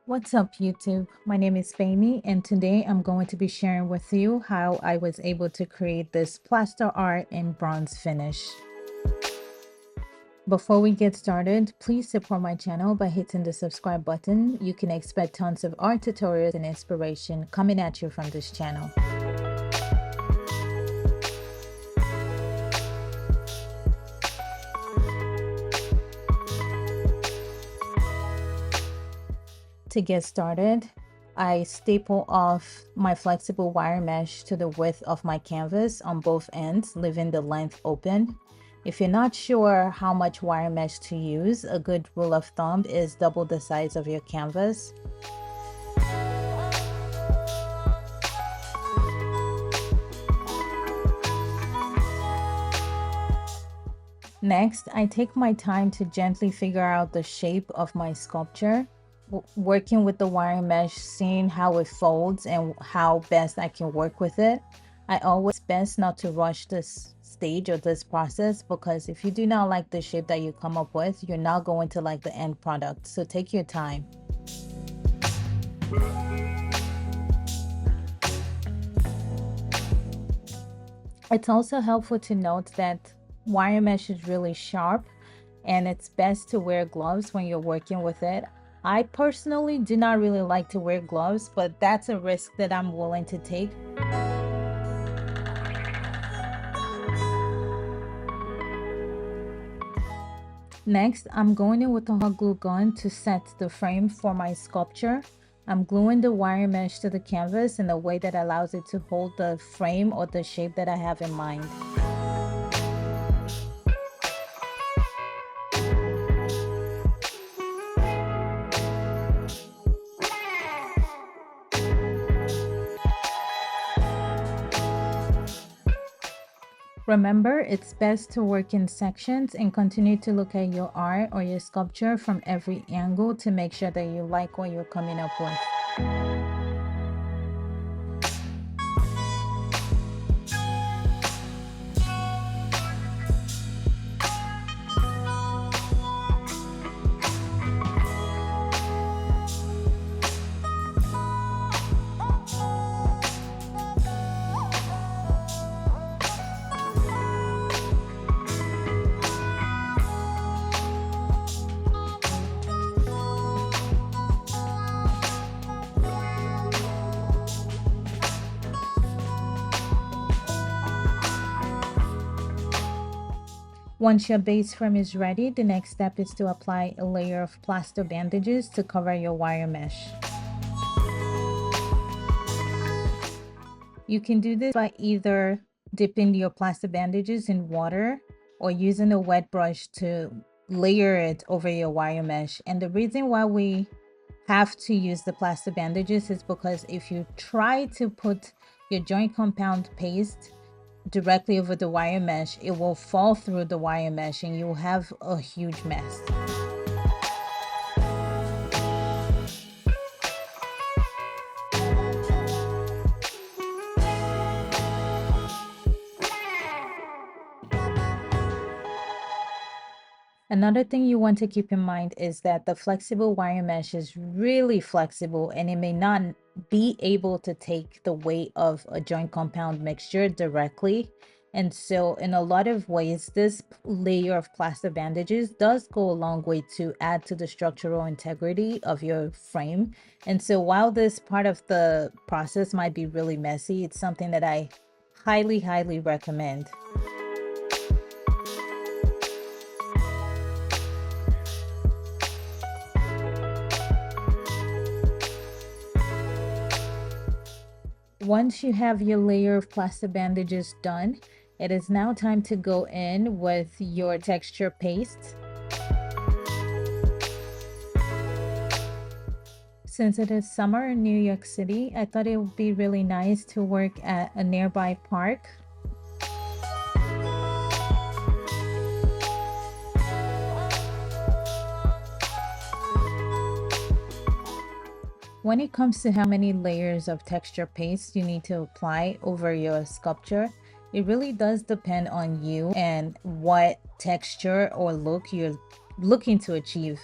What's up, YouTube? My name is Fami, and today I'm going to be sharing with you how I was able to create this plaster art in bronze finish. Before we get started, please support my channel by hitting the subscribe button. You can expect tons of art tutorials and inspiration coming at you from this channel. To get started, I staple off my flexible wire mesh to the width of my canvas on both ends, leaving the length open. If you're not sure how much wire mesh to use, a good rule of thumb is double the size of your canvas. Next, I take my time to gently figure out the shape of my sculpture, working with the wire mesh, seeing how it folds and how best I can work with it. I always best not to rush this stage or this process, because if you do not like the shape that you come up with, you're not going to like the end product. So take your time. It's also helpful to note that wire mesh is really sharp and it's best to wear gloves when you're working with it. I personally do not really like to wear gloves, but that's a risk that I'm willing to take. Next, I'm going in with a hot glue gun to set the frame for my sculpture. I'm gluing the wire mesh to the canvas in a way that allows it to hold the frame or the shape that I have in mind. Remember, it's best to work in sections and continue to look at your art or your sculpture from every angle to make sure that you like what you're coming up with. Once your base frame is ready, the next step is to apply a layer of plaster bandages to cover your wire mesh. You can do this by either dipping your plaster bandages in water or using a wet brush to layer it over your wire mesh. And the reason why we have to use the plaster bandages is because if you try to put your joint compound paste directly over the wire mesh, it will fall through the wire mesh and you'll have a huge mess. Another thing you want to keep in mind is that the flexible wire mesh is really flexible and it may not be able to take the weight of a joint compound mixture directly. And so in a lot of ways, this layer of plaster bandages does go a long way to add to the structural integrity of your frame. And so while this part of the process might be really messy, it's something that I highly recommend. Once you have your layer of plaster bandages done, it is now time to go in with your texture paste. Since it is summer in New York City, I thought it would be really nice to work at a nearby park. When it comes to how many layers of texture paste you need to apply over your sculpture, it really does depend on you and what texture or look you're looking to achieve.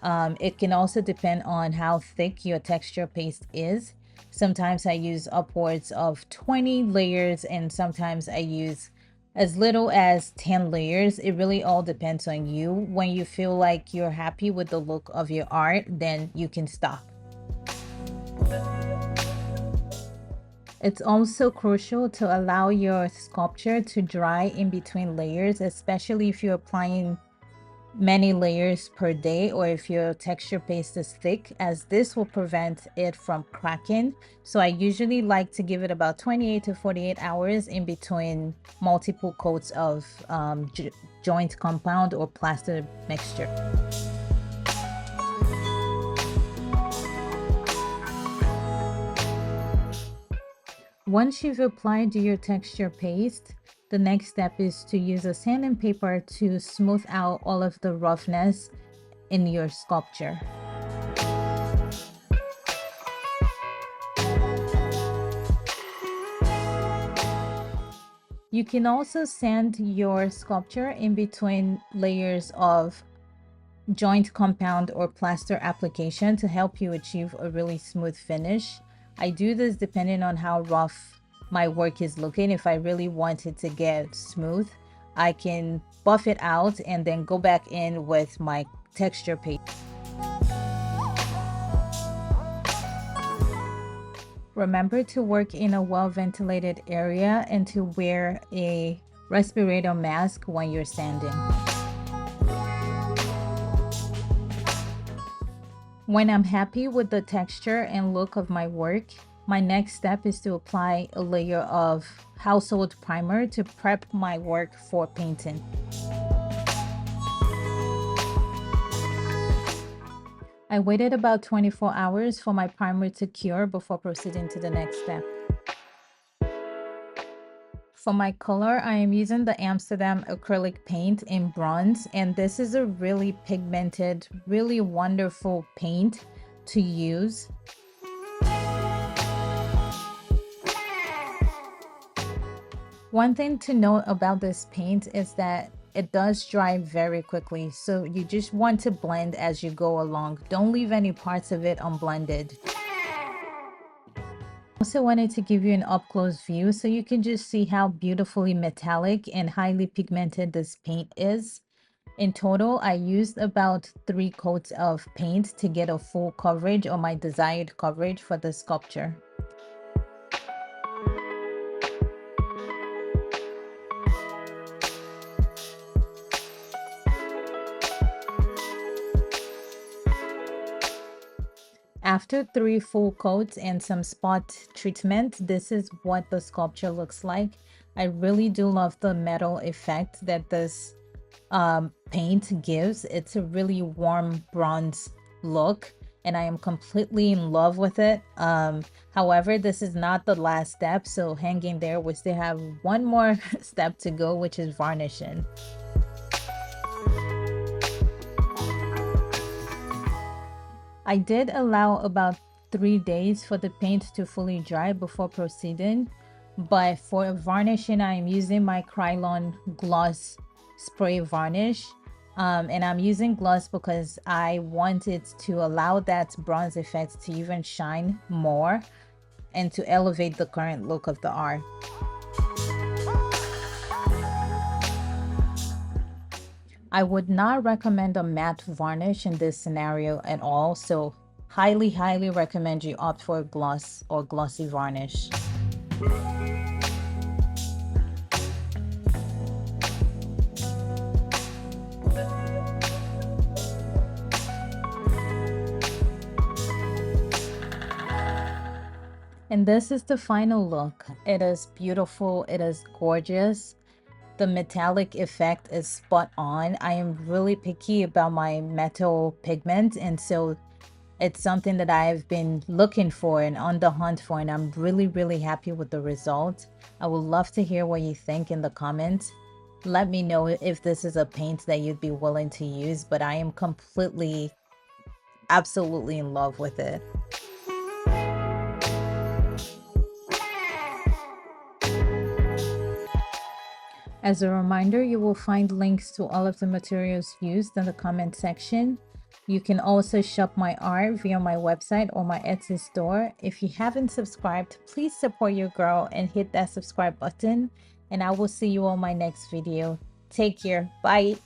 It can also depend on how thick your texture paste is. Sometimes I use upwards of 20 layers, and sometimes I use as little as 10 layers. It really all depends on you. When you feel like you're happy with the look of your art, then you can stop. It's also crucial to allow your sculpture to dry in between layers, especially if you're applying many layers per day or if your texture paste is thick, as this will prevent it from cracking. So I usually like to give it about 28 to 48 hours in between multiple coats of joint compound or plaster mixture. Once you've applied your texture paste, the next step is to use a sanding paper to smooth out all of the roughness in your sculpture. You can also sand your sculpture in between layers of joint compound or plaster application to help you achieve a really smooth finish. I do this depending on how rough my work is looking. If I really want it to get smooth, I can buff it out and then go back in with my texture paste. Remember to work in a well-ventilated area and to wear a respirator mask when you're sanding. When I'm happy with the texture and look of my work, my next step is to apply a layer of household primer to prep my work for painting. I waited about 24 hours for my primer to cure before proceeding to the next step. For my color, I am using the Amsterdam acrylic paint in bronze, and this is a really pigmented, really wonderful paint to use. One thing to note about this paint is that it does dry very quickly, so you just want to blend as you go along. Don't leave any parts of it unblended. Also wanted to give you an up-close view so you can just see how beautifully metallic and highly pigmented this paint is. In total, I used about 3 coats of paint to get a full coverage or my desired coverage for the sculpture. After 3 full coats and some spot treatment, this is what the sculpture looks like. I really do love the metal effect that this paint gives. It's a really warm bronze look and I am completely in love with it. However, this is not the last step, so hanging there, we still have one more step to go, which is varnishing. I did allow about 3 days for the paint to fully dry before proceeding, but for varnishing, I am using my Krylon gloss spray varnish. And I'm using gloss because I wanted to allow that bronze effect to even shine more and to elevate the current look of the art. I would not recommend a matte varnish in this scenario at all, so highly recommend you opt for a gloss or glossy varnish. And this is the final look. It is beautiful, it is gorgeous. The metallic effect is spot on. I am really picky about my metal pigment, and so it's something that I've been looking for and on the hunt for, and I'm really happy with the result. I would love to hear what you think in the comments. Let me know if this is a paint that you'd be willing to use, but I am absolutely in love with it. As a reminder, you will find links to all of the materials used in the comment section. You can also shop my art via my website or my Etsy store. If you haven't subscribed, please support your girl and hit that subscribe button. And I will see you on my next video. Take care. Bye.